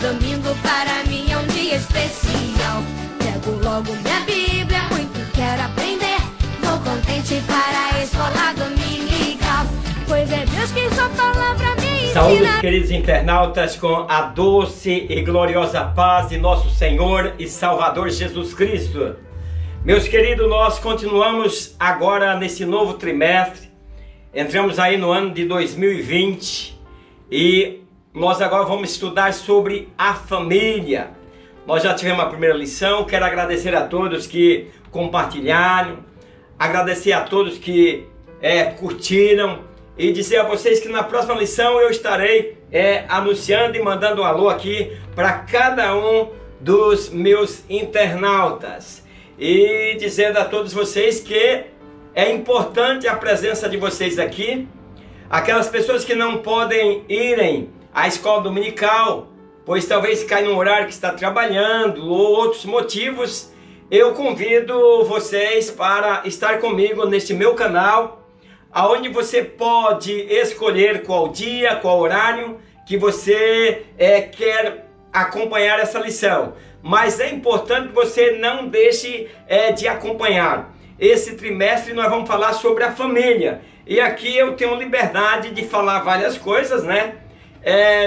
domingo para mim é um dia especial. Pego logo minha Bíblia, muito quero aprender. Vou contente para a escola dominical, pois é Deus que sua palavra me ensina. Saúde, queridos internautas, com a doce e gloriosa paz de nosso Senhor e Salvador Jesus Cristo. Meus queridos, nós continuamos agora nesse novo trimestre. Entramos aí no ano de 2020 e nós agora vamos estudar sobre a família. Nós já tivemos a primeira lição. Quero agradecer a todos que compartilharam, agradecer a todos que curtiram e dizer a vocês que na próxima lição eu estarei anunciando e mandando um alô aqui para cada um dos meus internautas e dizendo a todos vocês que é importante a presença de vocês aqui. Aquelas pessoas que não podem irem à escola dominical, pois talvez caia num horário que está trabalhando ou outros motivos, eu convido vocês para estar comigo neste meu canal, aonde você pode escolher qual dia, qual horário que você quer acompanhar essa lição. Mas é importante que você não deixe de acompanhar. Esse trimestre nós vamos falar sobre a família. E aqui eu tenho liberdade de falar várias coisas, né?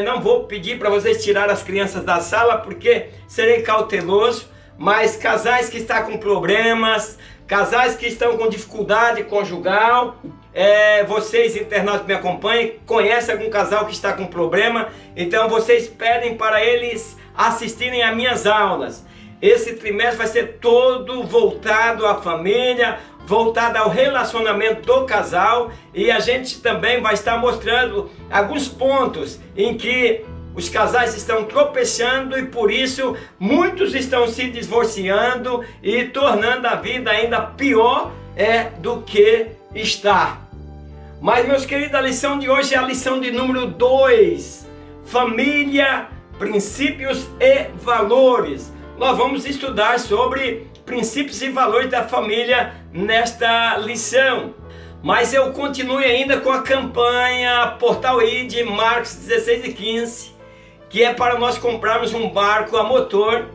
Não vou pedir para vocês tirar as crianças da sala, porque serei cauteloso. Mas casais que estão com problemas, casais que estão com dificuldade conjugal, vocês internautas que me acompanham, conhecem algum casal que está com problema, então vocês pedem para eles assistirem às minhas aulas. Esse trimestre vai ser todo voltado à família, voltado ao relacionamento do casal, e a gente também vai estar mostrando alguns pontos em que os casais estão tropeçando e por isso muitos estão se divorciando e tornando a vida ainda pior do que está. Mas, meus queridos, a lição de hoje é a lição de número 2, família, princípios e valores. Nós vamos estudar sobre princípios e valores da família nesta lição. Mas eu continuo ainda com a campanha Portal ID Marcos 16 e 15, que é para nós comprarmos um barco a motor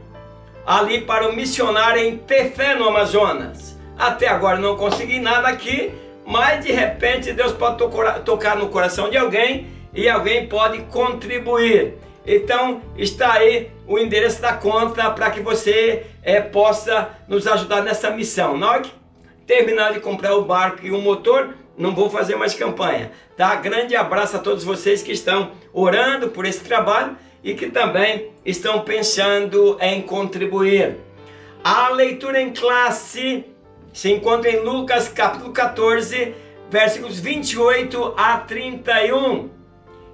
ali para o missionário em Tefé, no Amazonas. Até agora não consegui nada aqui, mas de repente Deus pode tocar no coração de alguém e alguém pode contribuir. Então está aí o endereço da conta para que você possa nos ajudar nessa missão. Na hora que terminar de comprar o barco e o motor, não vou fazer mais campanha, tá? Grande abraço a todos vocês que estão orando por esse trabalho e que também estão pensando em contribuir. A leitura em classe se encontra em Lucas capítulo 14, versículos 28 a 31.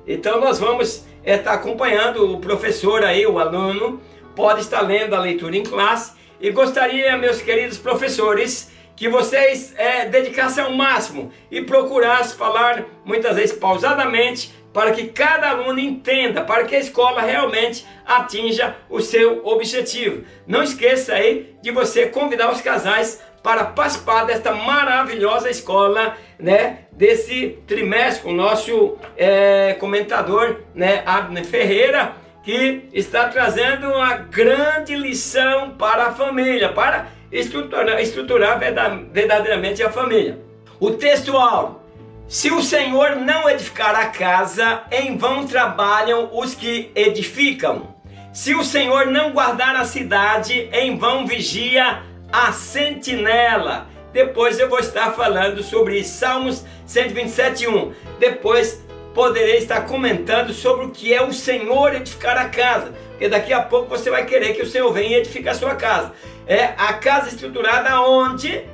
Então nós vamos estar acompanhando o professor aí, o aluno, pode estar lendo a leitura em classe. E gostaria, meus queridos professores, que vocês dedicassem ao máximo e procurassem falar muitas vezes pausadamente, para que cada aluno entenda, para que a escola realmente atinja o seu objetivo. Não esqueça aí de você convidar os casais para participar desta maravilhosa escola, né, desse trimestre, com o nosso comentador, né, Abner Ferreira, que está trazendo uma grande lição para a família, para estruturar verdadeiramente a família. O texto áureo: se o Senhor não edificar a casa, em vão trabalham os que edificam. Se o Senhor não guardar a cidade, em vão vigia a sentinela. Depois eu vou estar falando sobre isso. Salmos 127:1. Depois poderei estar comentando sobre o que é o Senhor edificar a casa, porque daqui a pouco você vai querer que o Senhor venha e edifique a sua casa. É a casa estruturada onde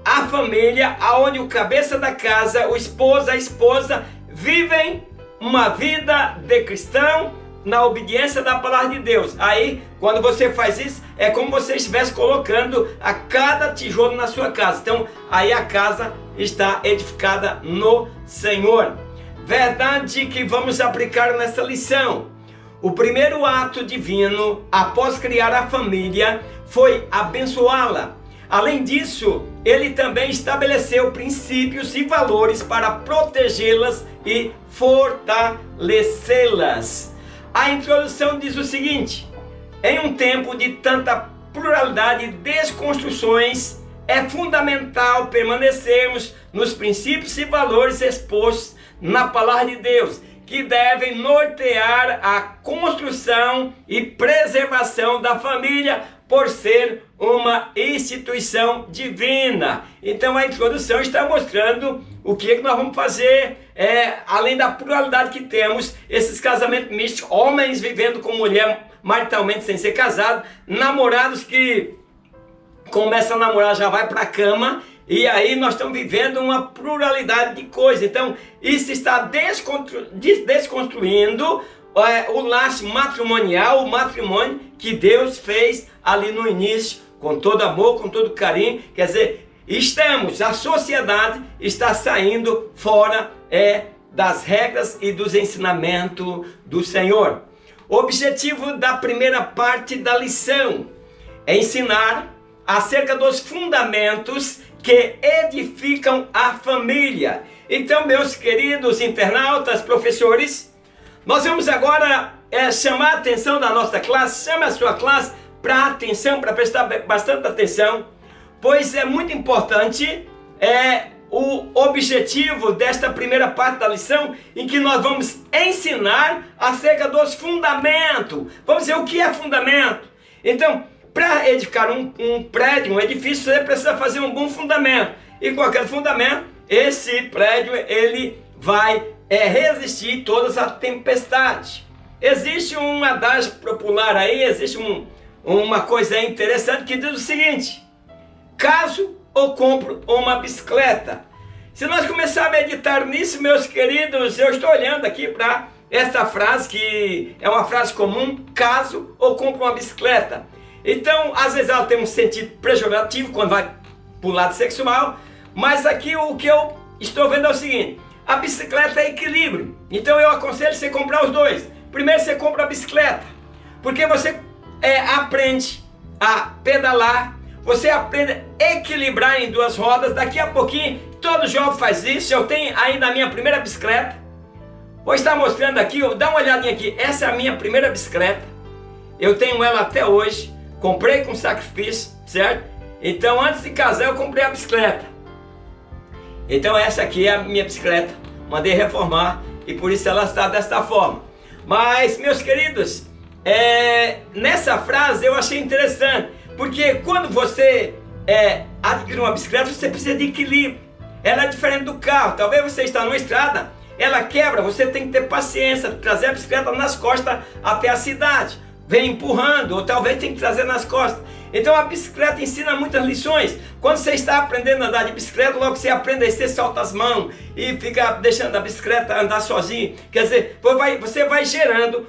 a família, aonde o cabeça da casa, o esposo, a esposa, vivem uma vida de cristão na obediência da palavra de Deus. Aí, quando você faz isso, é como você estivesse colocando a cada tijolo na sua casa. Então, aí a casa está edificada no Senhor. Verdade que vamos aplicar nessa lição. O primeiro ato divino, após criar a família, foi abençoá-la. Além disso, ele também estabeleceu princípios e valores para protegê-las e fortalecê-las. A introdução diz o seguinte: em um tempo de tanta pluralidade e desconstruções, é fundamental permanecermos nos princípios e valores expostos na palavra de Deus, que devem nortear a construção e preservação da família por ser uma instituição divina. Então a introdução está mostrando o que nós vamos fazer, além da pluralidade que temos, esses casamentos mistos, homens vivendo com mulher maritalmente sem ser casado, namorados que começam a namorar, já vai para a cama, e aí nós estamos vivendo uma pluralidade de coisas. Então isso está desconstruindo o laço matrimonial, o matrimônio que Deus fez ali no início, com todo amor, com todo carinho. Quer dizer, a sociedade está saindo fora das regras e dos ensinamentos do Senhor. O objetivo da primeira parte da lição é ensinar acerca dos fundamentos que edificam a família. Então, meus queridos internautas, professores, nós vamos agora chamar a atenção da nossa classe. Chama a sua classe para atenção, para prestar bastante atenção, pois é muito importante o objetivo desta primeira parte da lição, em que nós vamos ensinar acerca dos fundamentos. Vamos ver o que é fundamento. Então, para edificar um prédio, um edifício, você precisa fazer um bom fundamento. E com aquele fundamento, esse prédio ele vai resistir todas as tempestades. Existe um adágio popular aí, existe uma coisa interessante que diz o seguinte: caso ou compro uma bicicleta. Se nós começarmos a meditar nisso, meus queridos, eu estou olhando aqui para esta frase, que é uma frase comum: caso ou compro uma bicicleta. Então, às vezes ela tem um sentido pejorativo quando vai para o lado sexual, mas aqui o que eu estou vendo é o seguinte: a bicicleta é equilíbrio. Então eu aconselho você comprar os dois. Primeiro você compra a bicicleta, porque você aprende a pedalar, você aprende a equilibrar em duas rodas. Daqui a pouquinho todo jovem faz isso. Eu tenho ainda a minha primeira bicicleta. Vou estar mostrando aqui, dá uma olhadinha aqui. Essa é a minha primeira bicicleta. Eu tenho ela até hoje. Comprei com sacrifício, certo? Então antes de casar eu comprei a bicicleta. Então essa aqui é a minha bicicleta. Mandei reformar e por isso ela está desta forma. Mas, meus queridos, nessa frase eu achei interessante, porque quando você adquire uma bicicleta, você precisa de equilíbrio. Ela é diferente do carro. Talvez você está numa estrada, ela quebra, você tem que ter paciência, trazer a bicicleta nas costas até a cidade. Vem empurrando, ou talvez tem que trazer nas costas. Então a bicicleta ensina muitas lições. Quando você está aprendendo a andar de bicicleta, logo você aprende, aí você solta as mãos e fica deixando a bicicleta andar sozinho. Quer dizer, você vai gerando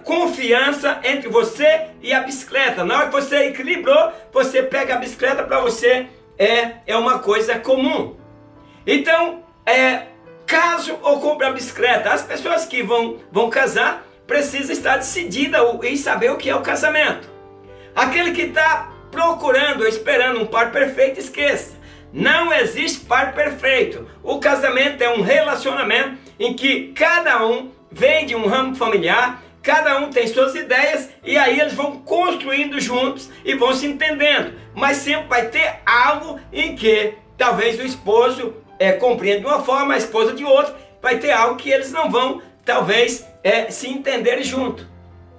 confiança entre você e a bicicleta. Na hora que você equilibrou, você pega a bicicleta, para você é uma coisa comum. Então, caso ou compre a bicicleta, as pessoas que vão casar precisam estar decididas em saber o que é o casamento. Aquele que está procurando ou esperando um par perfeito, esqueça. Não existe par perfeito. O casamento é um relacionamento em que cada um vem de um ramo familiar, cada um tem suas ideias, e aí eles vão construindo juntos e vão se entendendo. Mas sempre vai ter algo em que talvez o esposo compreenda de uma forma, a esposa de outra. Vai ter algo que eles não vão, talvez, se entenderem junto.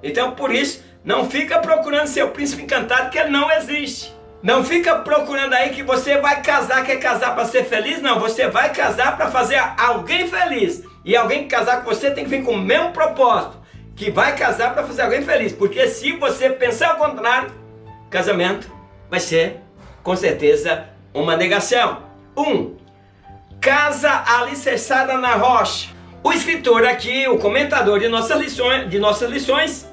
Então, por isso, não fica procurando seu príncipe encantado, que ele não existe. Não fica procurando aí que você vai casar, quer casar para ser feliz. Não, você vai casar para fazer alguém feliz. E alguém que casar com você tem que vir com o mesmo propósito, que vai casar para fazer alguém feliz. Porque se você pensar ao contrário, casamento vai ser, com certeza, uma negação. Casa alicerçada na rocha. O escritor aqui, o comentador de nossas lições,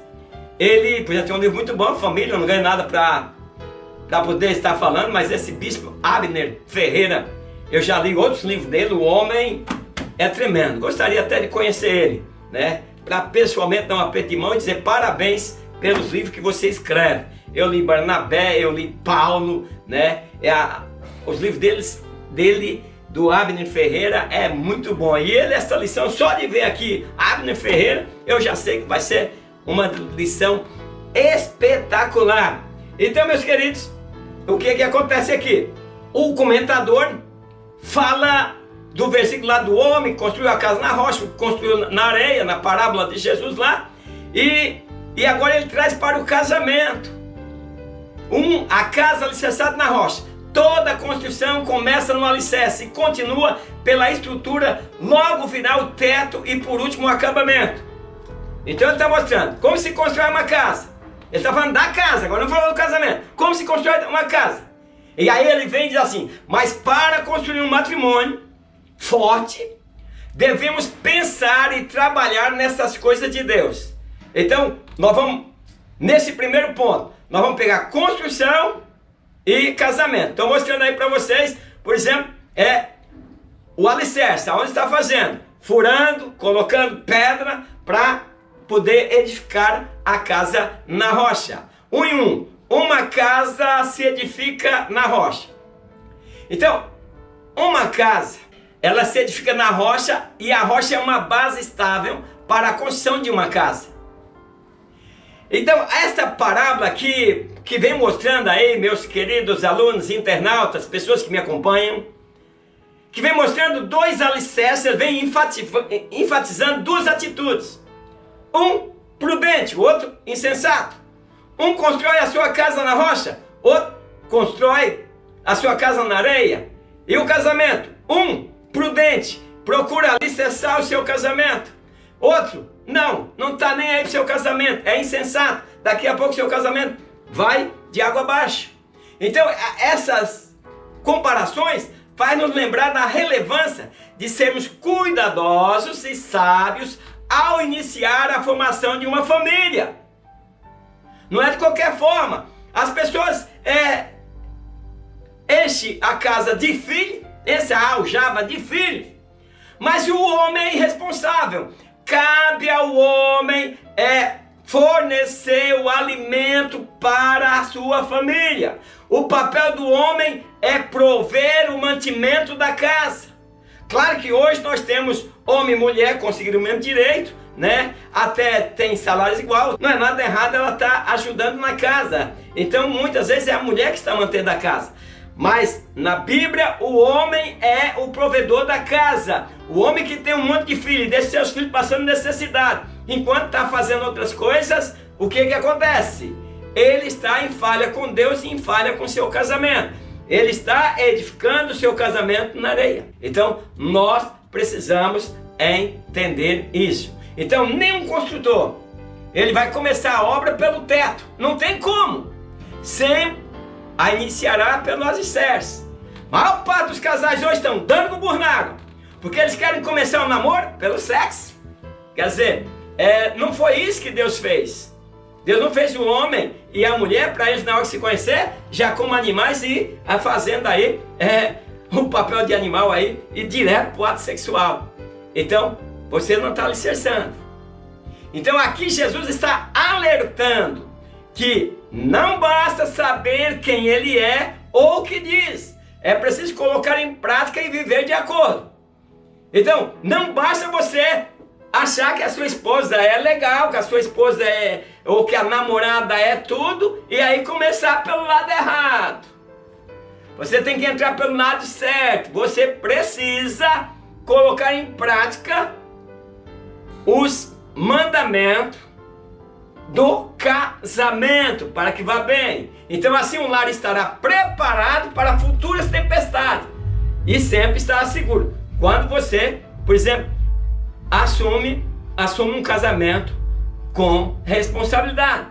ele já tem um livro muito bom, Família, não ganha nada para poder estar falando, mas esse bispo Abner Ferreira, eu já li outros livros dele, o homem é tremendo. Gostaria até de conhecer ele, né? Para pessoalmente dar um aperto de mão e dizer parabéns pelos livros que você escreve. Eu li Barnabé, eu li Paulo, né? Os livros dele, do Abner Ferreira, é muito bom. E essa lição, só de ver aqui Abner Ferreira, eu já sei que vai ser uma lição espetacular. Então, meus queridos, o que acontece aqui? O comentador fala do versículo lá do homem, construiu a casa na rocha, construiu na areia, na parábola de Jesus lá, e agora ele traz para o casamento. A casa alicerçada na rocha. Toda a construção começa no alicerce e continua pela estrutura, logo virá o teto e por último o acabamento. Então ele está mostrando como se constrói uma casa. Ele está falando da casa, agora não falou do casamento. Como se constrói uma casa. E aí ele vem e diz assim, mas para construir um matrimônio forte, devemos pensar e trabalhar nessas coisas de Deus. Então, nós vamos, nesse primeiro ponto, nós vamos pegar construção e casamento. Estou mostrando aí para vocês, por exemplo, o alicerce, aonde está fazendo? Furando, colocando pedra para poder edificar a casa na rocha. Uma casa se edifica na rocha. Então, uma casa, ela se edifica na rocha e a rocha é uma base estável para a construção de uma casa. Então, esta parábola que vem mostrando aí, meus queridos alunos, internautas, pessoas que me acompanham, que vem mostrando dois alicerces, vem enfatizando duas atitudes. Um prudente, o outro insensato. Um constrói a sua casa na rocha, outro constrói a sua casa na areia. E o casamento? Um prudente, procura alicerçar o seu casamento. Outro, não está nem aí para o seu casamento, é insensato. Daqui a pouco o seu casamento vai de água abaixo. Então essas comparações fazem nos lembrar da relevância de sermos cuidadosos e sábios ao iniciar a formação de uma família. Não é de qualquer forma. As pessoas enchem a casa de filhos, enchem a aljava de filhos, mas o homem é irresponsável. Cabe ao homem fornecer o alimento para a sua família. O papel do homem é prover o mantimento da casa. Claro que hoje nós temos homem e mulher conseguindo o mesmo direito, né? Até tem salários iguais. Não é nada errado ela estar ajudando na casa. Então muitas vezes é a mulher que está mantendo a casa. Mas na Bíblia o homem é o provedor da casa. O homem que tem um monte de filhos, deixa seus filhos passando necessidade, enquanto está fazendo outras coisas, o que acontece? Ele está em falha com Deus e em falha com seu casamento. Ele está edificando o seu casamento na areia. Então nós precisamos entender isso. Então nenhum construtor, ele vai começar a obra pelo teto. Não tem como. Sempre a iniciará pelo alicerce. A maior parte dos casais hoje estão dando no burnago, porque eles querem começar o namoro pelo sexo. Quer dizer, não foi isso que Deus fez. Deus não fez o homem e a mulher para eles na hora de se conhecer, já como animais e fazendo aí o papel de animal aí e direto para o ato sexual. Então, você não está alicerçando. Então aqui Jesus está alertando que não basta saber quem ele é ou o que diz. É preciso colocar em prática e viver de acordo. Então, não basta você achar que a sua esposa é legal, que a sua esposa ou que a namorada é tudo, e aí começar pelo lado errado. Você tem que entrar pelo lado certo. Você precisa colocar em prática os mandamentos do casamento para que vá bem. Então assim um lar estará preparado para futuras tempestades e sempre estará seguro. Quando você, por exemplo, assume um casamento com responsabilidade.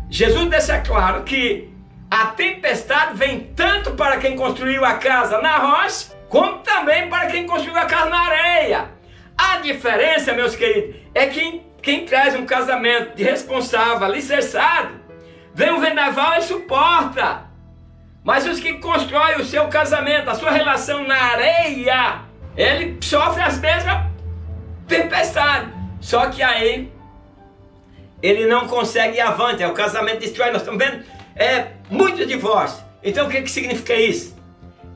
Jesus deixa claro que a tempestade vem tanto para quem construiu a casa na rocha, como também para quem construiu a casa na areia. A diferença, meus queridos, é que quem traz um casamento de responsável, alicerçado, vem um vendaval e suporta. Mas os que constroem o seu casamento, a sua relação na areia, ele sofre as mesmas tempestades. Só que aí ele não consegue ir avante, o casamento destrói. Nós estamos vendo muitos divórcios. Então o que significa isso?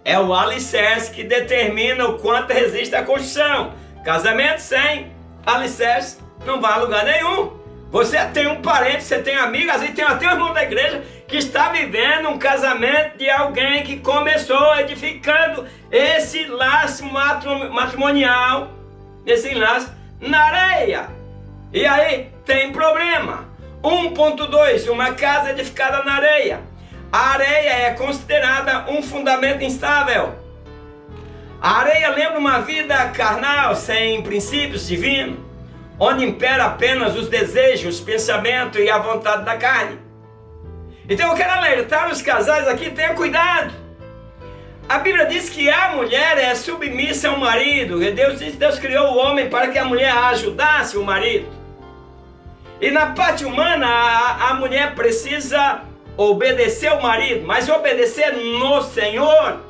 É o alicerce que determina o quanto resiste a construção. Casamento sem alicerce não vai a lugar nenhum. Você tem um parente, você tem um amigo, às vezes tem até um irmão da igreja que está vivendo um casamento de alguém que começou edificando esse laço matrimonial, esse laço na areia. E aí tem problema. 1.2, uma casa edificada na areia. A areia é considerada um fundamento instável. A areia lembra uma vida carnal, sem princípios divinos, onde impera apenas os desejos, os pensamentos e a vontade da carne. Então eu quero alertar os casais aqui, tenha cuidado. A Bíblia diz que a mulher é submissa ao marido. E Deus criou o homem para que a mulher ajudasse o marido. E na parte humana, a mulher precisa obedecer o marido, mas obedecer no Senhor.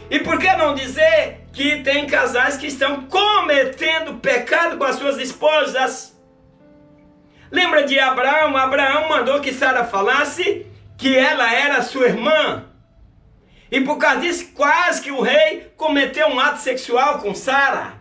E por que não dizer que tem casais que estão cometendo pecado com as suas esposas? Lembra de Abraão? Abraão mandou que Sara falasse que ela era sua irmã. E por causa disso, quase que o rei cometeu um ato sexual com Sara.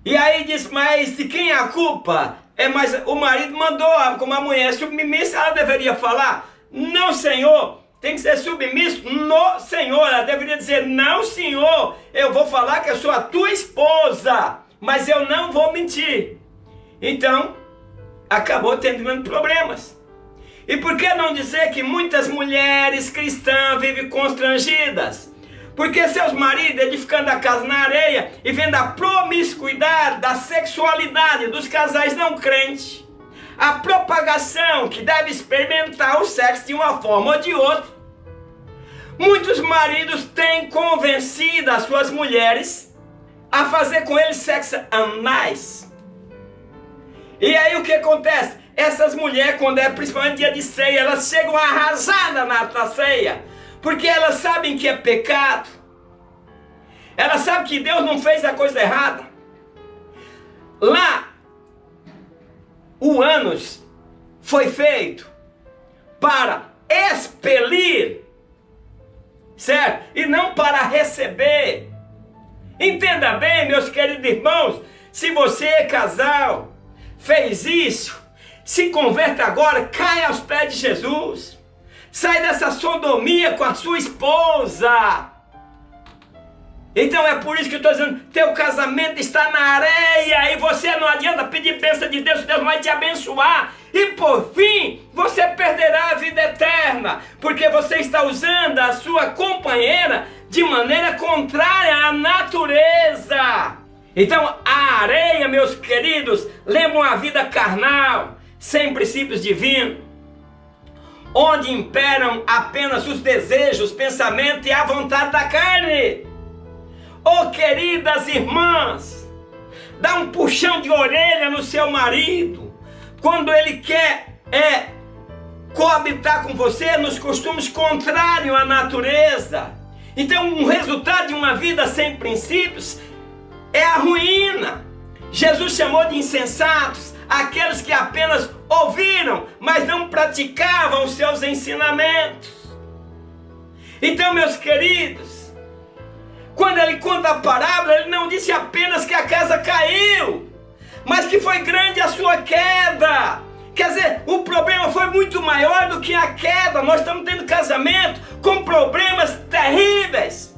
E aí diz, mas de quem é a culpa? Mas o marido mandou, como a mulher submissa, ela deveria falar, não, Senhor, tem que ser submisso no Senhor. Ela deveria dizer, não, Senhor, eu vou falar que eu sou a tua esposa, mas eu não vou mentir. Então, acabou tendo grandes problemas. E por que não dizer que muitas mulheres cristãs vivem constrangidas? Porque seus maridos edificando a casa na areia e vendo a promiscuidade da sexualidade dos casais não crentes, a propagação que deve experimentar o sexo de uma forma ou de outra, muitos maridos têm convencido as suas mulheres a fazer com eles sexo anais. E aí o que acontece? Essas mulheres, quando é principalmente dia de ceia, elas chegam arrasadas na ceia, porque elas sabem que é pecado. Elas sabem que Deus não fez a coisa errada. Lá, o ânus foi feito para expelir, certo? E não para receber. Entenda bem, meus queridos irmãos, se você é casal, fez isso, se converta agora, cai aos pés de Jesus. Sai dessa sodomia com a sua esposa. Então é por isso que eu estou dizendo, teu casamento está na areia e você não adianta pedir bênção de Deus, Deus vai te abençoar. E por fim, você perderá a vida eterna, porque você está usando a sua companheira de maneira contrária à natureza. Então a areia, meus queridos, lembra uma vida carnal, sem princípios divinos, onde imperam apenas os desejos, pensamentos e a vontade da carne. Oh, queridas irmãs, dá um puxão de orelha no seu marido, quando ele quer coabitar com você nos costumes contrários à natureza. Então, um resultado de uma vida sem princípios é a ruína. Jesus chamou de insensatos aqueles que apenas ouviram, mas não praticavam os seus ensinamentos. Então, meus queridos, quando ele conta a parábola, ele não disse apenas que a casa caiu, mas que foi grande a sua queda. Quer dizer, o problema foi muito maior do que a queda. Nós estamos tendo casamento com problemas terríveis,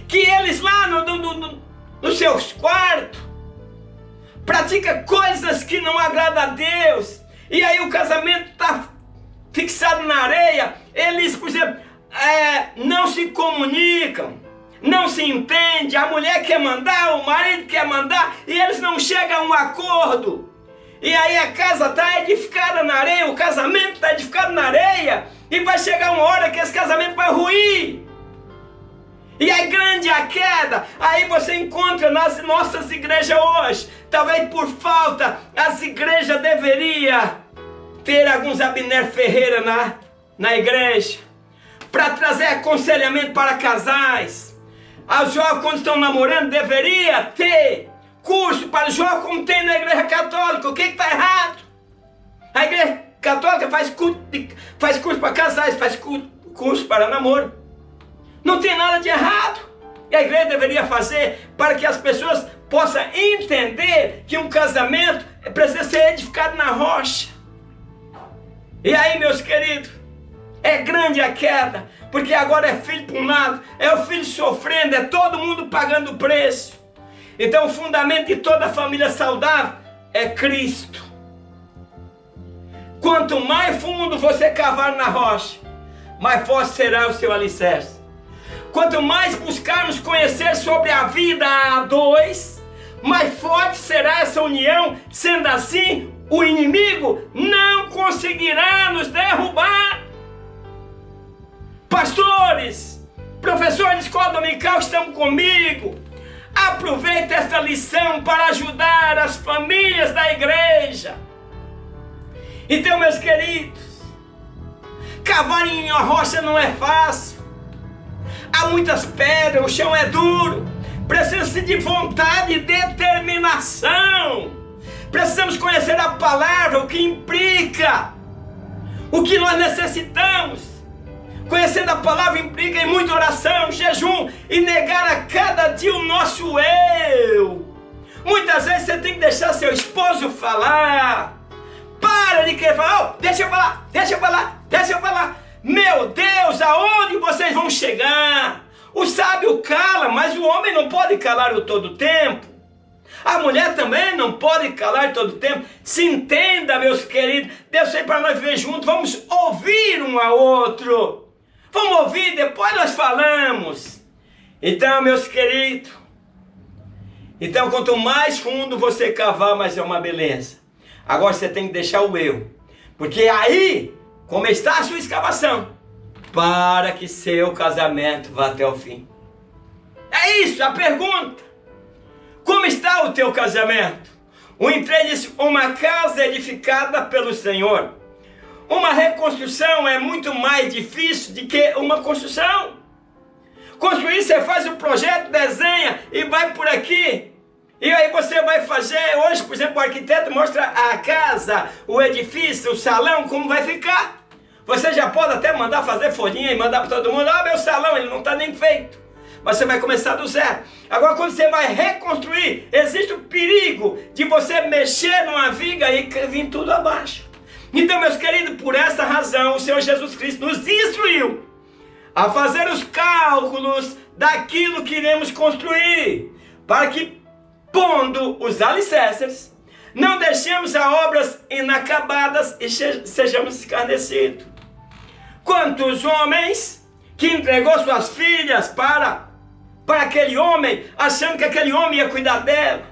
que eles lá nos seus quartos praticam coisas que não agradam a Deus, e aí o casamento está fixado na areia. Eles, por exemplo, não se comunicam, não se entende, a mulher quer mandar, o marido quer mandar, e eles não chegam a um acordo. E aí a casa está edificada na areia, o casamento está edificado na areia, e vai chegar uma hora que esse casamento vai ruir. E é grande a queda. Aí você encontra nas nossas igrejas hoje, talvez por falta, as igrejas deveriam ter alguns Abner Ferreira na igreja, para trazer aconselhamento para casais. Os jovens, quando estão namorando, deveria ter curso para os jovens, como tem na igreja católica. O que está errado? A igreja católica faz curso para casais, faz curso para namoro. Não tem nada de errado. E a igreja deveria fazer para que as pessoas possam entender que um casamento precisa ser edificado na rocha. E aí, meus queridos, é grande a queda, porque agora é filho para um lado, é o filho sofrendo, é todo mundo pagando o preço. Então o fundamento de toda família saudável é Cristo. Quanto mais fundo você cavar na rocha, mais forte será o seu alicerce. Quanto mais buscarmos conhecer sobre a vida a dois, mais forte será essa união. Sendo assim, o inimigo não conseguirá nos derrubar. Pastores, professores de escola dominical estão comigo. Aproveite esta lição para ajudar as famílias da igreja. Então, meus queridos, cavar em uma rocha não é fácil. Há muitas pedras, o chão é duro. Precisa-se de vontade e determinação. Precisamos conhecer a palavra, o que implica, o que nós necessitamos. Conhecendo a palavra implica em muita oração, jejum e negar a cada dia o nosso eu. Muitas vezes você tem que deixar seu esposo falar. Para de querer falar, oh, deixa eu falar, deixa eu falar, deixa eu falar. Meu Deus, aonde vocês vão chegar? O sábio cala, mas o homem não pode calar o todo tempo. A mulher também não pode calar todo o tempo. Se entenda, meus queridos. Deus sei para nós viver juntos. Vamos ouvir um ao outro. Vamos ouvir, depois nós falamos. Então, meus queridos. Então, quanto mais fundo você cavar, mais é uma beleza. Agora você tem que deixar o eu. Porque aí, como está a sua escavação? Para que seu casamento vá até o fim. É isso, a pergunta. Como está o teu casamento? O entrei disse, uma casa edificada pelo Senhor. Uma reconstrução é muito mais difícil do que uma construção. Construir, você faz o projeto, desenha e vai por aqui. E aí você vai fazer, hoje, por exemplo, o arquiteto mostra a casa, o edifício, o salão, como vai ficar. Você já pode até mandar fazer folhinha e mandar para todo mundo, ah, meu salão, ele não está nem feito. Mas você vai começar do zero. Agora, quando você vai reconstruir, existe o perigo de você mexer numa viga e vir tudo abaixo. Então, meus queridos, por essa razão, o Senhor Jesus Cristo nos instruiu a fazer os cálculos daquilo que iremos construir, para que, pondo os alicerces, não deixemos as obras inacabadas e sejamos escarnecidos. Quantos homens que entregou suas filhas para aquele homem, achando que aquele homem ia cuidar dela?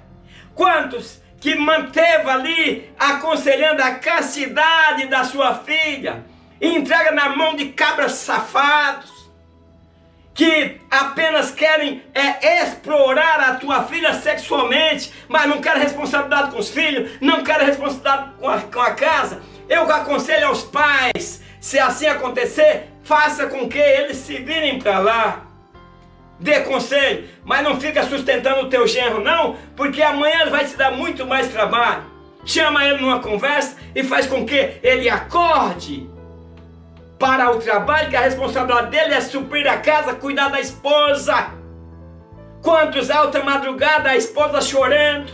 Quantos que manteve ali, aconselhando a castidade da sua filha, e entrega na mão de cabras safados, que apenas querem explorar a tua filha sexualmente, mas não querem responsabilidade com os filhos, não querem responsabilidade com a casa? Eu aconselho aos pais, se assim acontecer, faça com que eles se virem para lá. Dê conselho, mas não fica sustentando o teu genro não, porque amanhã ele vai te dar muito mais trabalho. Chama ele numa conversa e faz com que ele acorde para o trabalho, que a responsabilidade dele é suprir a casa, cuidar da esposa. Quantos alta madrugada a esposa chorando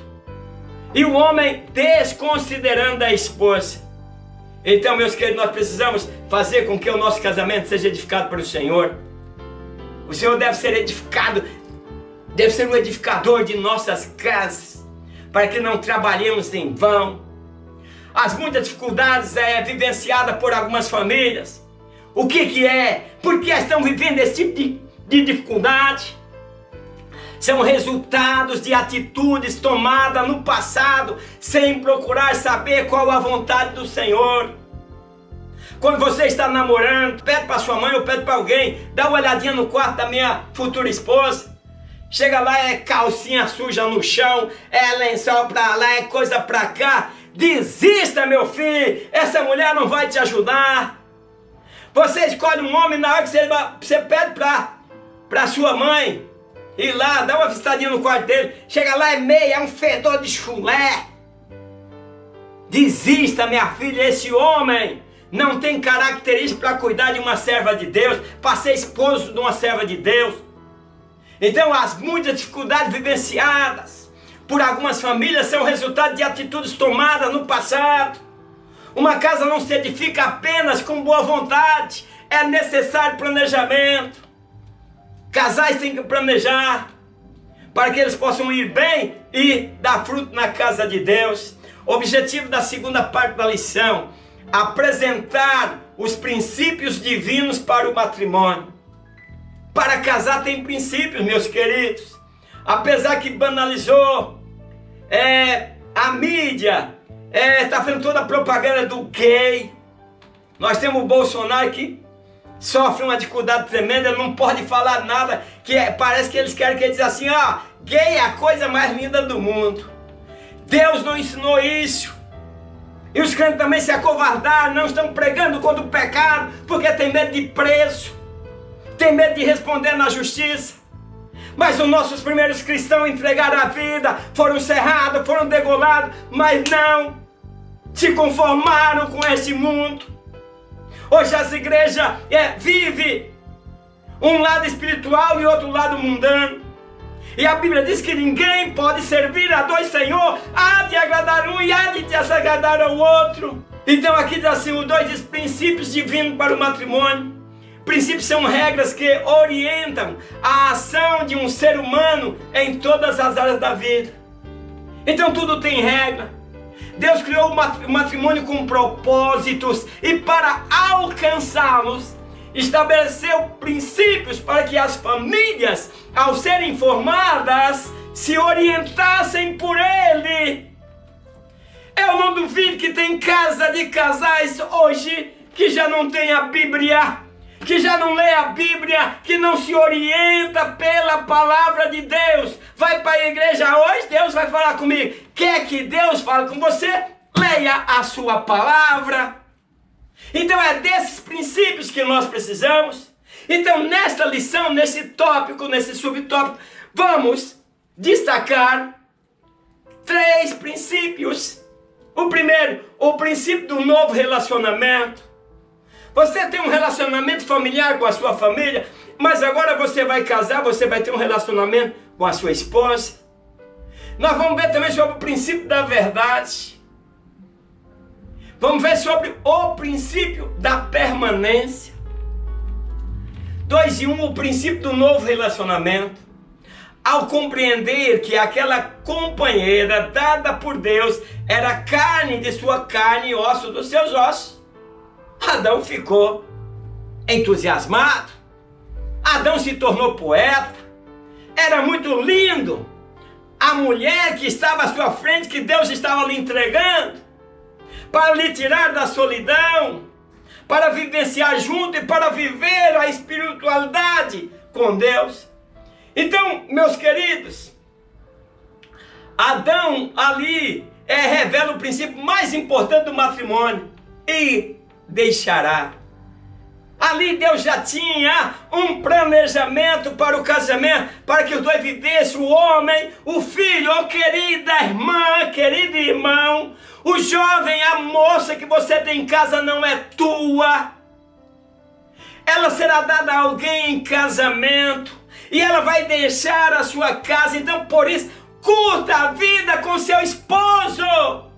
e o homem desconsiderando a esposa. Então, meus queridos, nós precisamos fazer com que o nosso casamento seja edificado pelo Senhor. O Senhor deve ser edificado, deve ser um edificador de nossas casas, para que não trabalhemos em vão. As muitas dificuldades vivenciadas por algumas famílias. O que é? Por que estão vivendo esse tipo de dificuldade? São resultados de atitudes tomadas no passado, sem procurar saber qual a vontade do Senhor. Quando você está namorando, pede para sua mãe ou pede para alguém, dá uma olhadinha no quarto da minha futura esposa. Chega lá, é calcinha suja no chão, é lençol para lá, é coisa para cá. Desista, meu filho, essa mulher não vai te ajudar. Você escolhe um homem, na hora que você pede para sua mãe ir lá, dá uma visitadinha no quarto dele, chega lá, é um fedor de chulé. Desista, minha filha, esse homem não tem característica para cuidar de uma serva de Deus, para ser esposo de uma serva de Deus. Então, as muitas dificuldades vivenciadas por algumas famílias são resultado de atitudes tomadas no passado. Uma casa não se edifica apenas com boa vontade, é necessário planejamento. Casais têm que planejar para que eles possam ir bem e dar fruto na casa de Deus. O objetivo da segunda parte da lição: apresentar os princípios divinos para o matrimônio. Para casar tem princípios, meus queridos. Apesar que banalizou, a mídia está fazendo toda a propaganda do gay. Nós temos o Bolsonaro que sofre uma dificuldade tremenda, ele não pode falar nada, parece que eles querem que ele diga assim, gay é a coisa mais linda do mundo. Deus não ensinou isso. E os crentes também se acovardaram, não estão pregando contra o pecado, porque tem medo de ir preso, tem medo de responder na justiça. Mas os nossos primeiros cristãos entregaram a vida, foram cerrados, foram degolados, mas não se conformaram com esse mundo. Hoje as igrejas vivem um lado espiritual e outro lado mundano. E a Bíblia diz que ninguém pode servir a dois senhores, há de agradar um e há de desagradar ao outro. Então aqui diz assim, os dois princípios divinos para o matrimônio. Princípios são regras que orientam a ação de um ser humano em todas as áreas da vida. Então tudo tem regra. Deus criou o matrimônio com propósitos e para alcançá-los, estabeleceu princípios para que as famílias, ao serem formadas, se orientassem por ele. Eu não duvido que tem casa de casais hoje que já não tem a Bíblia, que já não lê a Bíblia, que não se orienta pela palavra de Deus. Vai para a igreja hoje, Deus vai falar comigo. Quer que Deus fale com você? Leia a sua palavra. Então é desses princípios que nós precisamos. Então nesta lição, nesse tópico, nesse subtópico, vamos destacar 3 princípios. O primeiro, o princípio do novo relacionamento. Você tem um relacionamento familiar com a sua família, mas agora você vai casar, você vai ter um relacionamento com a sua esposa. Nós vamos ver também sobre o princípio da verdade. Vamos ver sobre o princípio da permanência. 2 e 1, o princípio do novo relacionamento. Ao compreender que aquela companheira dada por Deus era carne de sua carne e osso dos seus ossos, Adão ficou entusiasmado. Adão se tornou poeta. Era muito lindo a mulher que estava à sua frente, que Deus estava lhe entregando, para lhe tirar da solidão, para vivenciar junto e para viver a espiritualidade com Deus. Então, meus queridos, Adão ali revela o princípio mais importante do matrimônio. E deixará. Ali Deus já tinha um planejamento para o casamento, para que os dois vivessem, o homem, o filho, oh querida irmã, querido irmão, o jovem, a moça que você tem em casa não é tua. Ela será dada a alguém em casamento e ela vai deixar a sua casa. Então por isso, curta a vida com seu esposo.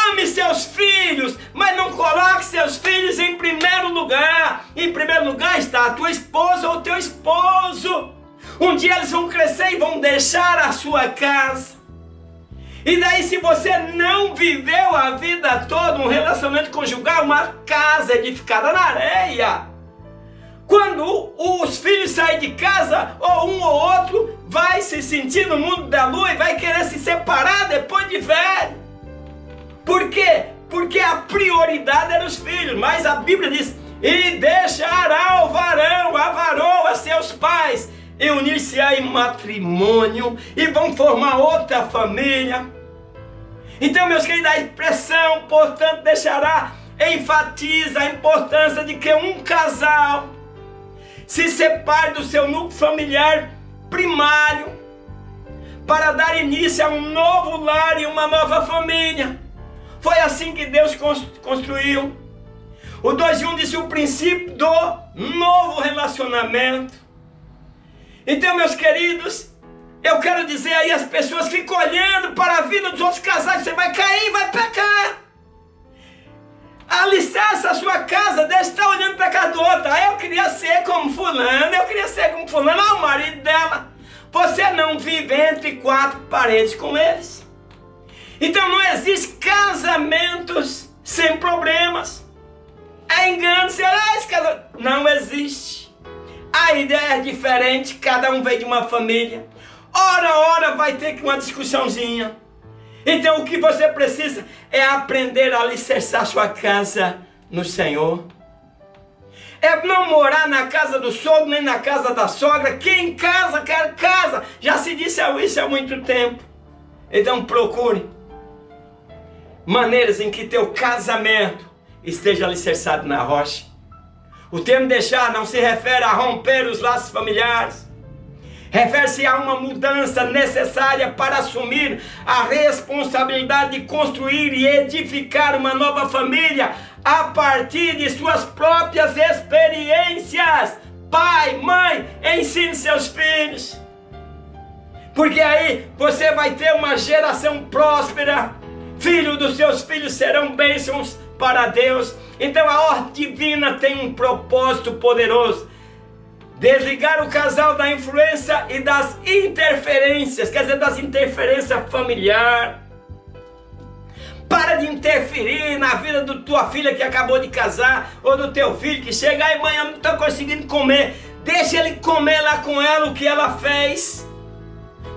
Ame seus filhos, mas não coloque seus filhos em primeiro lugar. Em primeiro lugar está a tua esposa ou teu esposo. Um dia eles vão crescer e vão deixar a sua casa. E daí, se você não viveu a vida toda um relacionamento conjugal, uma casa edificada na areia, quando os filhos saem de casa, ou um ou outro vai se sentir no mundo da lua e vai querer se separar depois de velho. Por quê? Porque a prioridade era os filhos, mas a Bíblia diz, e deixará o varão, a varoa, seus pais, e unir-se-á em matrimônio, e vão formar outra família. Então, meus queridos, a expressão, portanto, deixará, enfatiza a importância de que um casal se separe do seu núcleo familiar primário, para dar início a um novo lar e uma nova família. Foi assim que Deus construiu. O 2 e 1 disse o princípio do novo relacionamento. Então, meus queridos, Eu quero dizer aí, as pessoas ficam olhando para a vida dos outros casais, você vai cair, vai pecar. Alicerça a sua casa, deixa de estar olhando para a casa do outro. Eu queria ser como fulano, eu queria ser como fulano, o marido dela. Você não vive entre quatro paredes com eles. Então não existe casamentos sem problemas. É engano, será esse casamento? Não existe. A ideia é diferente, cada um vem de uma família. Ora vai ter uma discussãozinha. Então o que você precisa é aprender a alicerçar sua casa no Senhor. É não morar na casa do sogro, nem na casa da sogra. Quem casa, quer casa. Já se disse isso há muito tempo. Então procure maneiras em que teu casamento esteja alicerçado na rocha. O termo deixar não se refere a romper os laços familiares. Refere-se a uma mudança necessária para assumir a responsabilidade de construir e edificar uma nova família a partir de suas próprias experiências. Pai, mãe, ensine seus filhos. Porque aí você vai ter uma geração próspera. Filhos dos seus filhos serão bênçãos para Deus. Então a ordem divina tem um propósito poderoso. Desligar o casal da influência e das interferências, quer dizer, das interferências familiares. Para de interferir na vida da tua filha que acabou de casar, ou do teu filho que chega, ai mãe, eu não estou conseguindo comer. Deixa ele comer lá com ela o que ela fez.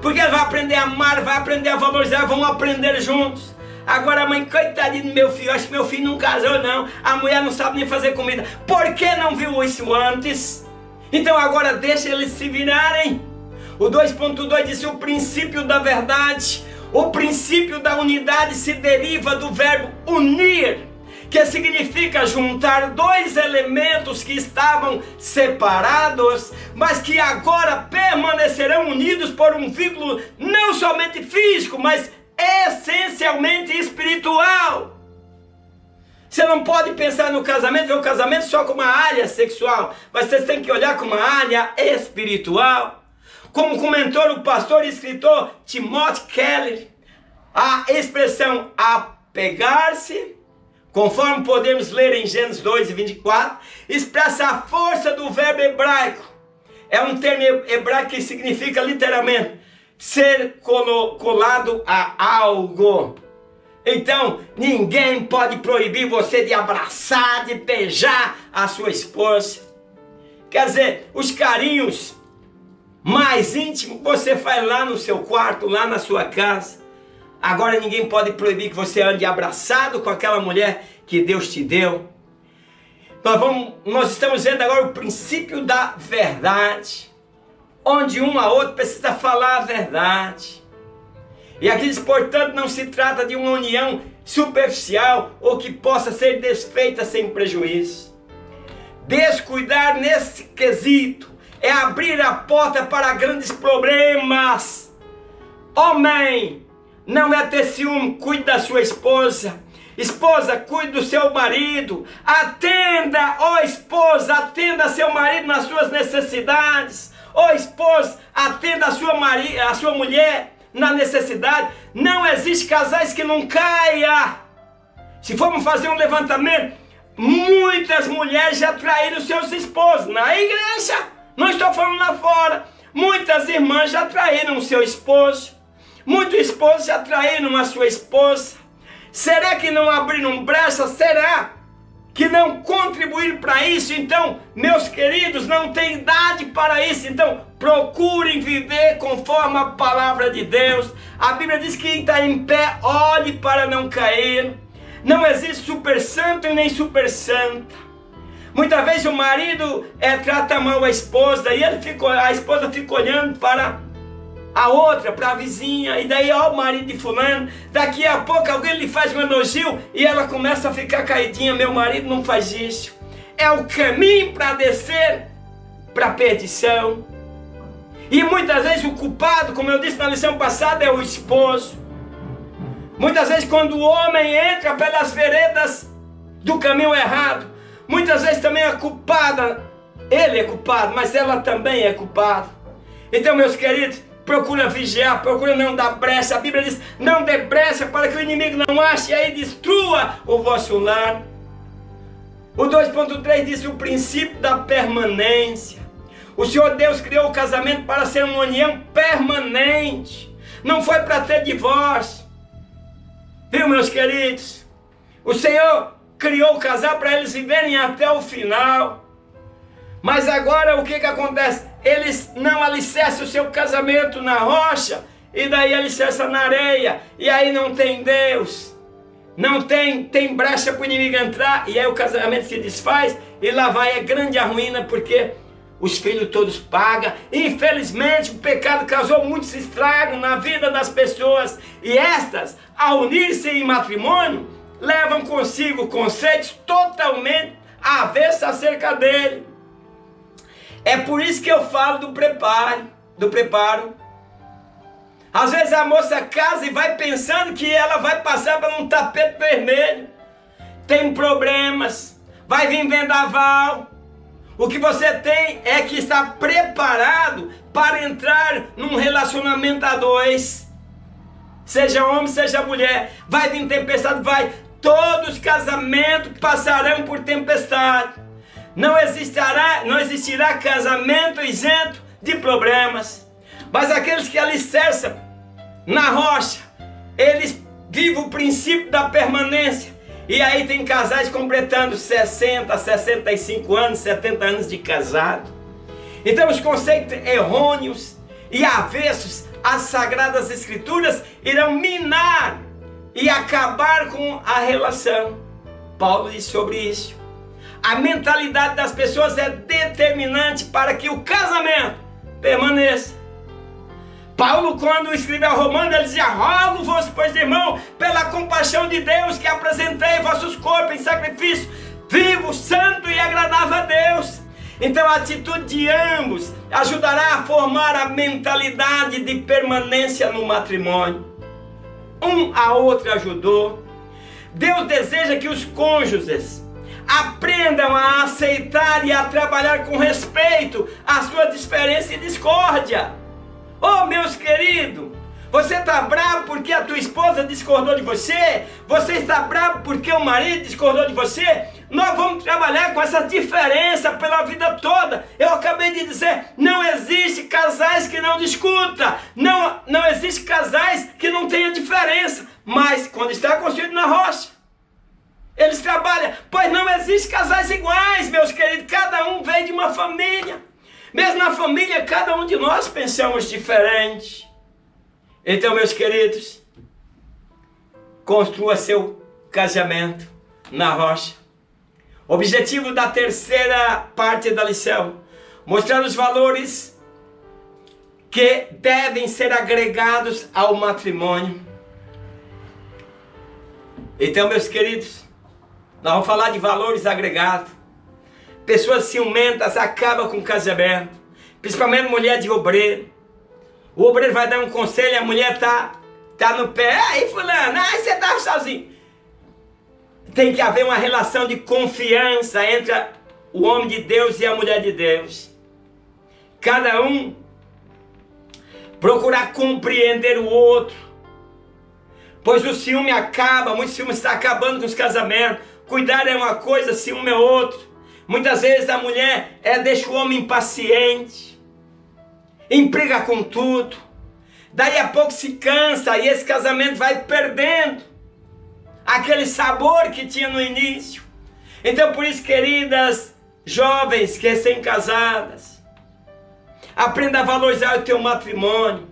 Porque ele vai aprender a amar, vai aprender a valorizar, vão aprender juntos. Agora mãe, coitadinho do meu filho, acho que meu filho não casou não. A mulher não sabe nem fazer comida. Por que não viu isso antes? Então agora deixa eles se virarem. O 2.2 diz: o princípio da verdade, o princípio da unidade se deriva do verbo unir, que significa juntar dois elementos que estavam separados, mas que agora permanecerão unidos por um vínculo não somente físico, mas essencialmente espiritual. Você não pode pensar no casamento, ver o casamento só como uma área sexual, mas você tem que olhar como uma área espiritual. Como comentou o pastor e escritor Timothy Keller, a expressão apegar-se, conforme podemos ler em Gênesis 2:24, expressa a força do verbo hebraico. É um termo hebraico que significa literalmente ser colado a algo. Então, ninguém pode proibir você de abraçar, de beijar a sua esposa. Quer dizer, os carinhos mais íntimos você faz lá no seu quarto, lá na sua casa. Agora ninguém pode proibir que você ande abraçado com aquela mulher que Deus te deu. Nós estamos vendo agora o princípio da verdade, onde um a outro precisa falar a verdade. E aqui diz, portanto, não se trata de uma união superficial ou que possa ser desfeita sem prejuízo. Descuidar nesse quesito é abrir a porta para grandes problemas. Homem, não é ter ciúme, cuide da sua esposa. Esposa, cuide do seu marido. Atenda, ó esposa, atenda seu marido nas suas necessidades. Ó esposa, atenda a sua mulher na necessidade. Não existe casais que não caia. Se formos fazer um levantamento, muitas mulheres já traíram seus esposos na igreja, não estou falando lá fora. Muitas irmãs já traíram o seu esposo, muitos esposos já traíram a sua esposa. Será que não abriram brecha? Será que não contribuíram para isso? Então, meus queridos, não tem idade para isso. Então, procurem viver conforme a palavra de Deus. A Bíblia diz que quem está em pé, olhe para não cair. Não existe super santo e nem super santa. Muitas vezes o marido trata mal a esposa e a esposa fica olhando para a outra, para a vizinha, e daí ó o marido de fulano, daqui a pouco alguém lhe faz um elogio e ela começa a ficar caidinha, meu marido não faz isso. É o caminho para descer para a perdição. E muitas vezes o culpado, como eu disse na lição passada, é o esposo. Muitas vezes quando o homem entra pelas veredas do caminho errado, muitas vezes também é culpada, ele é culpado, mas ela também é culpada. Então, meus queridos, procura vigiar, procura não dar brecha. A Bíblia diz, não dê brecha para que o inimigo não ache e aí destrua o vosso lar. O 2.3 diz o princípio da permanência. O Senhor Deus criou o casamento para ser uma união permanente. Não foi para ter divórcio. Viu, meus queridos? O Senhor criou o casal para eles viverem até o final. Mas agora o que acontece? Eles não alicerçam o seu casamento na rocha e daí alicerçam na areia. E aí não tem Deus. Não tem brecha para o inimigo entrar. E aí o casamento se desfaz e lá vai a grande ruína porque os filhos todos pagam. Infelizmente o pecado causou muitos estragos na vida das pessoas. E estas, ao unir-se em matrimônio, levam consigo conceitos totalmente avessos acerca dele. É por isso que eu falo do preparo. Às vezes a moça casa e vai pensando que ela vai passar por um tapete vermelho. Tem problemas, vai vir vendaval. O que você tem é que estar preparado para entrar num relacionamento a dois. Seja homem, seja mulher. Vai vir tempestade, vai. Todos os casamentos passarão por tempestade. Não existirá casamento isento de problemas. Mas aqueles que alicerçam na rocha, eles vivem o princípio da permanência. E aí tem casais completando 60, 65 anos, 70 anos de casado. Então os conceitos errôneos e avessos às Sagradas Escrituras irão minar e acabar com a relação. Paulo diz sobre isso. A mentalidade das pessoas é determinante para que o casamento permaneça. Paulo, quando escreveu a Romanos, ele dizia: rogo-vos, pois, irmão, pela compaixão de Deus, que apresentei vossos corpos em sacrifício vivo, santo e agradável a Deus. Então a atitude de ambos ajudará a formar a mentalidade de permanência no matrimônio. Um a outro ajudou. Deus deseja que os cônjuges aprendam a aceitar e a trabalhar com respeito a sua diferença e discórdia. Oh, meus queridos, você está bravo porque a tua esposa discordou de você? Você está bravo porque o marido discordou de você? Nós vamos trabalhar com essa diferença pela vida toda. Eu acabei de dizer, não existe casais que não discutam, não existe casais que não tenham diferença, mas quando está construído na rocha, eles trabalham, pois não existe casais iguais, meus queridos, cada um vem de uma família. Mesmo na família, cada um de nós pensamos diferente. Então, meus queridos, construa seu casamento na rocha. Objetivo da terceira parte da lição: mostrar os valores que devem ser agregados ao matrimônio. Então, meus queridos, nós vamos falar de valores agregados. Pessoas ciumentas acabam com o casamento, principalmente mulher de obreiro. O obreiro vai dar um conselho e a mulher tá no pé. Aí fulano, você tá sozinho. Tem que haver uma relação de confiança entre o homem de Deus e a mulher de Deus. Cada um procurar compreender o outro. Pois o ciúme acaba, muitos ciúmes estão acabando com os casamentos. Cuidar é uma coisa, ciúme é outra. Muitas vezes a mulher deixa o homem impaciente, implica com tudo, daí a pouco se cansa e esse casamento vai perdendo aquele sabor que tinha no início. Então por isso, queridas jovens que recém-casadas, aprenda a valorizar o teu matrimônio.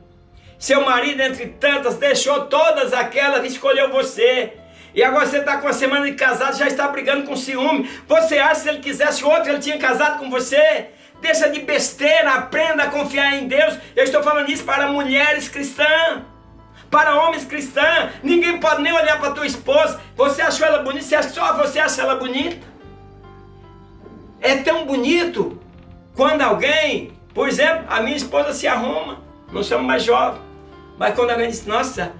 Seu marido, entre tantas, deixou todas aquelas e escolheu você. E agora você está com uma semana de casado, já está brigando com ciúme. Você acha que se ele quisesse outro, ele tinha casado com você? Deixa de besteira, aprenda a confiar em Deus. Eu estou falando isso para mulheres cristãs, para homens cristãos. Ninguém pode nem olhar para a tua esposa. Você achou ela bonita? Você acha que só você acha ela bonita? É tão bonito quando alguém, por exemplo, a minha esposa se arruma. Não somos mais jovens. Mas quando alguém diz, nossa,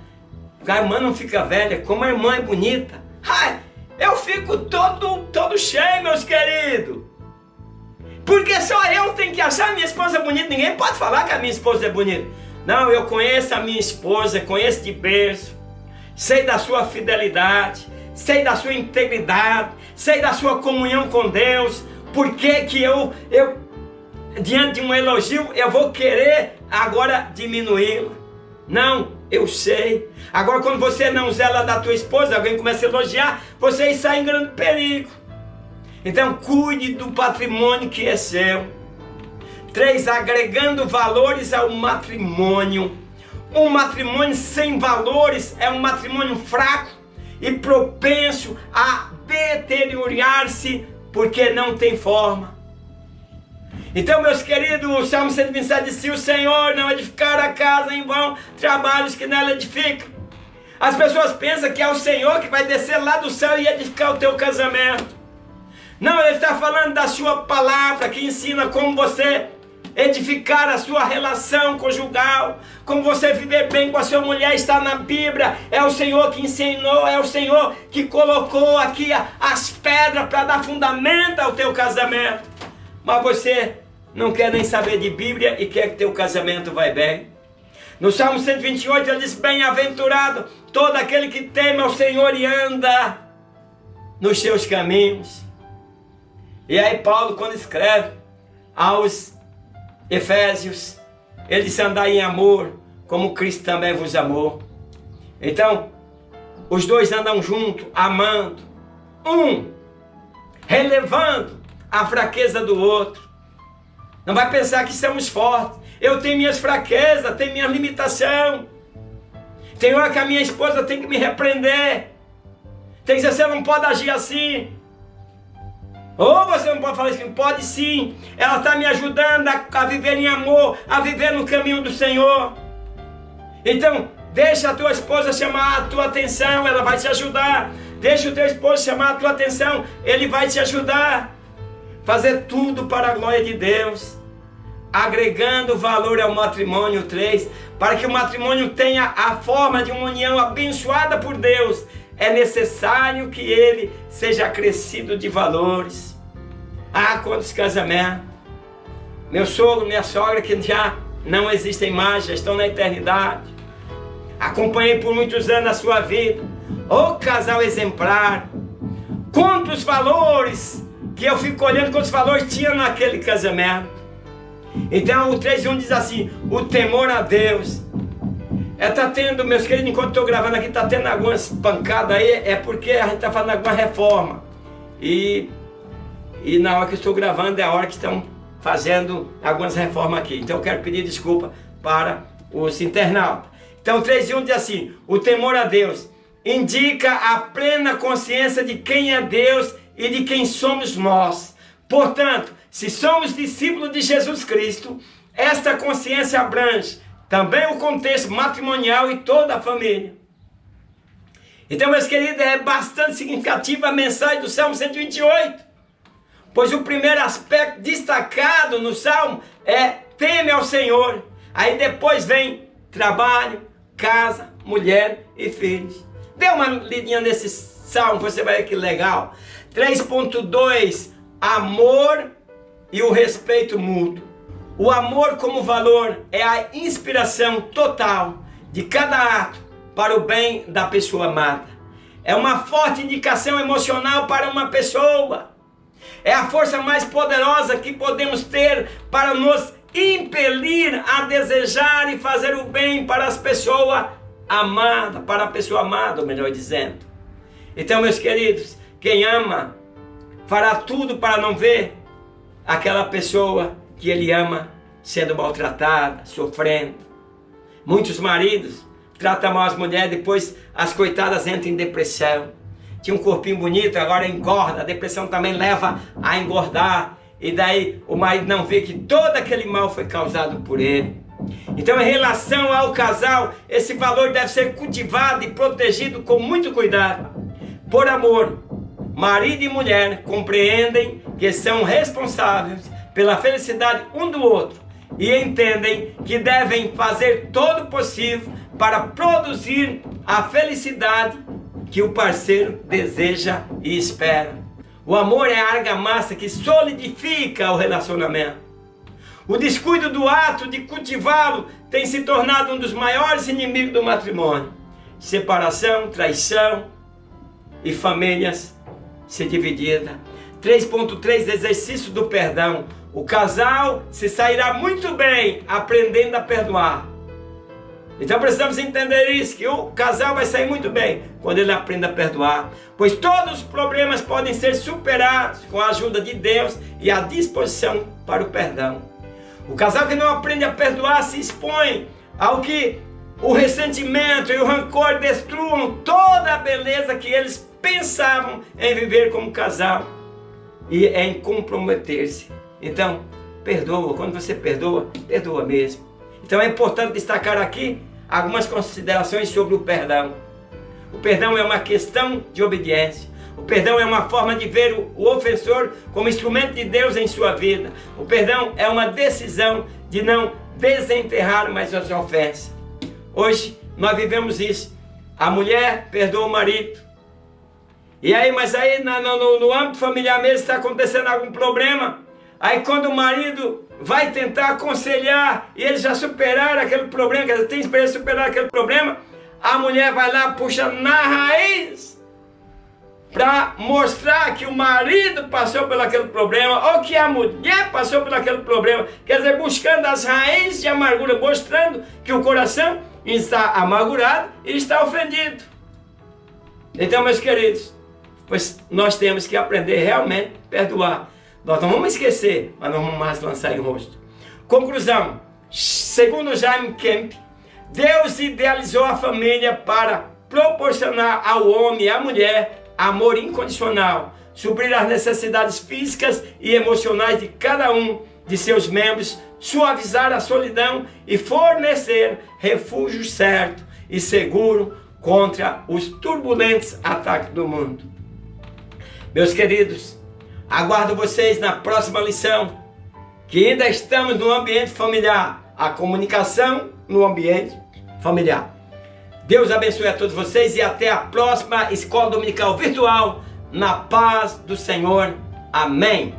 a irmã não fica velha, como a irmã é bonita. Ai, eu fico todo cheio, meus queridos. Porque só eu tenho que achar a minha esposa bonita. Ninguém pode falar que a minha esposa é bonita. Não, eu conheço a minha esposa, conheço de berço, sei da sua fidelidade, sei da sua integridade, sei da sua comunhão com Deus. Por que que eu diante de um elogio, eu vou querer agora diminuí-la? Não, eu sei. Agora, quando você não zela da tua esposa, alguém começa a elogiar, você sai em grande perigo. Então, cuide do patrimônio que é seu. 3, agregando valores ao matrimônio. Um matrimônio sem valores é um matrimônio fraco e propenso a deteriorar-se porque não tem forma. Então, meus queridos, o Salmo 127 diz: se o Senhor não edificar a casa, em vão trabalhos que nela edificam. As pessoas pensam que é o Senhor que vai descer lá do céu e edificar o teu casamento. Não, Ele está falando da sua palavra, que ensina como você edificar a sua relação conjugal, como você viver bem com a sua mulher. Está na Bíblia. É o Senhor que ensinou, é o Senhor que colocou aqui as pedras para dar fundamento ao teu casamento. Mas você não quer nem saber de Bíblia e quer que teu casamento vai bem. No Salmo 128 ele diz: bem-aventurado todo aquele que teme ao Senhor e anda nos seus caminhos. E aí Paulo, quando escreve aos Efésios, ele diz: andai em amor, como Cristo também vos amou. Então, os dois andam juntos, amando, relevando a fraqueza do outro. Não vai pensar que somos fortes. Eu tenho minhas fraquezas, tenho minha limitação. Tem hora que a minha esposa tem que me repreender. Tem que dizer: você não pode agir assim. Ou você não pode falar isso. Pode sim. Ela está me ajudando a viver em amor, a viver no caminho do Senhor. Então, deixa a tua esposa chamar a tua atenção, ela vai te ajudar. Deixa o teu esposo chamar a tua atenção, ele vai te ajudar. Fazer tudo para a glória de Deus. Agregando valor ao matrimônio. 3, para que o matrimônio tenha a forma de uma união abençoada por Deus, é necessário que ele seja acrescido de valores. Quantos casamentos! Meu sogro, minha sogra, que já não existem mais, já estão na eternidade. Acompanhei por muitos anos a sua vida. Ô casal exemplar! Quantos valores que eu fico olhando, quantos valores tinha naquele casamento. Então o 3:1 diz assim: o temor a Deus. Está tendo, meus queridos, enquanto estou gravando aqui, está tendo algumas pancadas aí, é porque a gente está fazendo alguma reforma. E na hora que eu estou gravando é a hora que estão fazendo algumas reformas aqui. Então eu quero pedir desculpa para os internautas. Então o 3:1 diz assim: o temor a Deus indica a plena consciência de quem é Deus e de quem somos nós. Portanto, se somos discípulos de Jesus Cristo, esta consciência abrange também o contexto matrimonial e toda a família. Então, meus queridos, é bastante significativa a mensagem do Salmo 128. Pois o primeiro aspecto destacado no Salmo é teme ao Senhor. Aí depois vem trabalho, casa, mulher e filhos. Dê uma lidinha nesse Salmo, você vai ver que legal. 3.2, amor e o respeito mútuo. O amor como valor é a inspiração total de cada ato para o bem da pessoa amada. É uma forte indicação emocional para uma pessoa. É a força mais poderosa que podemos ter para nos impelir a desejar e fazer o bem para as pessoas amadas, para a pessoa amada, melhor dizendo. Então, meus queridos, quem ama fará tudo para não ver aquela pessoa que ele ama sendo maltratada, sofrendo. Muitos maridos tratam mal as mulheres, depois as coitadas entram em depressão. Tinha um corpinho bonito, agora engorda. A depressão também leva a engordar. E daí o marido não vê que todo aquele mal foi causado por ele. Então, em relação ao casal, esse valor deve ser cultivado e protegido com muito cuidado. Por amor, marido e mulher compreendem que são responsáveis pela felicidade um do outro e entendem que devem fazer todo o possível para produzir a felicidade que o parceiro deseja e espera. O amor é a argamassa que solidifica o relacionamento. O descuido do ato de cultivá-lo tem se tornado um dos maiores inimigos do matrimônio. Separação, traição e famílias se divididas. 3.3, exercício do perdão. O casal se sairá muito bem aprendendo a perdoar. Então precisamos entender isso, que o casal vai sair muito bem quando ele aprende a perdoar. Pois todos os problemas podem ser superados com a ajuda de Deus e a disposição para o perdão. O casal que não aprende a perdoar se expõe ao que o ressentimento e o rancor destruam toda a beleza que eles pensavam em viver como casal e em comprometer-se. Então, perdoa. Quando você perdoa, perdoa mesmo. Então é importante destacar aqui algumas considerações sobre o perdão. O perdão é uma questão de obediência. O perdão é uma forma de ver o ofensor como instrumento de Deus em sua vida. O perdão é uma decisão de não desenterrar mais as ofensas. Hoje nós vivemos isso. A mulher perdoa o marido. E aí, mas aí no âmbito familiar mesmo está acontecendo algum problema. Aí quando o marido vai tentar aconselhar e eles já superaram aquele problema, quer dizer, tem experiência de superar aquele problema, a mulher vai lá, puxa na raiz para mostrar que o marido passou por aquele problema ou que a mulher passou por aquele problema. Quer dizer, buscando as raízes de amargura, mostrando que o coração está amargurado e está ofendido. Então, meus queridos, pois nós temos que aprender realmente a perdoar. Nós não vamos esquecer, mas não vamos mais lançar em rosto. Conclusão. Segundo Jaime Kemp, Deus idealizou a família para proporcionar ao homem e à mulher amor incondicional, suprir as necessidades físicas e emocionais de cada um de seus membros, suavizar a solidão e fornecer refúgio certo e seguro contra os turbulentos ataques do mundo. Meus queridos, aguardo vocês na próxima lição, que ainda estamos no ambiente familiar, a comunicação no ambiente familiar. Deus abençoe a todos vocês e até a próxima Escola Dominical Virtual, na paz do Senhor. Amém.